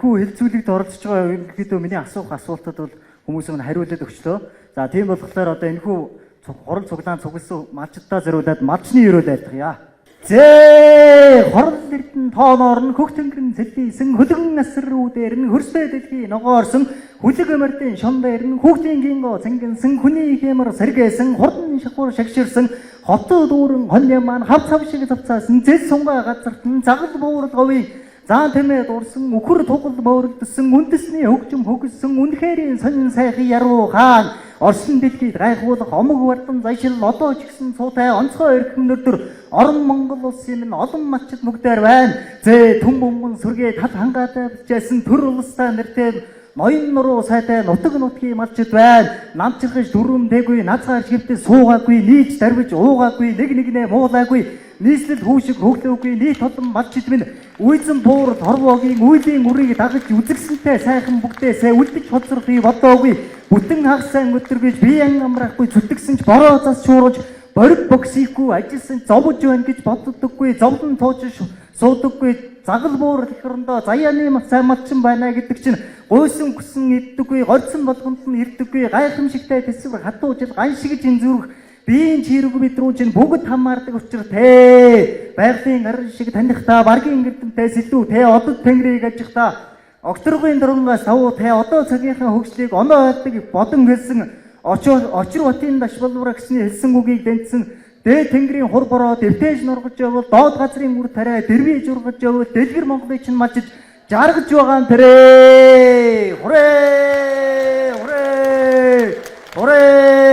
энэхүү хэлцүүлэгт оролцож байгаа ерөнхийдөө миний асуултад бол хүмүүс нь хариулаад өгчлөө. За тийм болохоор одоо энэхүү хорол цуглаан цугласан малчдаа зориулаад малчны ерөөл айлтгая. Зээ хорол эрдэн тооноор нь хөх тэнгэрэн цэлдийсэн хөлгөн насруудээр нь хөрстэй дэлхий ногоорсон хүлэг өмөрдийн шон дээр нь хүүхдийн гинго цэнгэнсэн хүний хэмэр сэргээсэн хурдан шахуур шагширсан хотод дүүрэн хонья маань хав цав шиг завцаасан зэс сунгаа газарт нь загал буурал говийн заан тэмээд урсан үхэр тугал бөөрөлдсөн үндэсний хөгжим хөгссөн үнэхэрийн сонин сайхан яруу хаан орсон дэлхийд гайхуулах омог вардан зайшил одоо ч гэсэн цуутай онцгой эрхэм нөрдөр орон Монгол улсын минь олон малчид мөгдөр байна. Зээ түн бомгон сүргээ тал хангаатай бичсэн төр улстай нэртэй ноён нуруу сайтай нутаг нутгийн малчид байна. Намчилгаж дүрмдэггүй нацгаар шивтээ суугаагүй нийж дарвиж уугаагүй нэг нэгнээ муулаагүй нийслэл хүүшиг хөглөөгүй нийт олон малчид минь үйзэн буур торвогийн үйлийн үрийг дагаж үзэгсэнтэй сайхан бүгдээсээ үлдэж хоцрохыг бодоогүй бүтэн хагасаа өдөргөж биеэн амрахгүй зүтгэсэн ч бороо зас шуурж бориг боксихгүй ажилласан зовж байна гэж боддоггүй зовлон тууж суудаггүй загал буур ихрэндөө заяаны сайн малчин байна гэдэг чинь гойсон хүсэн иддэггүй горцсон болгонд нь ирдэггүй гайхамшигтай төсвөр хатуужил ганшигж инзүрх биеийн чирэг мэдрүүч нь бүгд хамаардаг учраас те байгалийн арин шиг танихта баргийн эрдэмтэй сэлүү те одод тэнгэрийг ажихта огторгын дурангаас савуу те одоо цагийнхаа хөгжлийг оноо ойддаг бодон хэлсэн очир хотын дашбалвар гэсний хэлсэн үгийг дэнтсэн дээд тэнгэрийн хур бороо дэвтэж нургаж явбал доод газрын үр тариа дэрвиж ургаж явбал дэлгэр Монголыг чинь малчиж жаргаж байгаа нь тэрэ хүрээ хүрээ хүрээ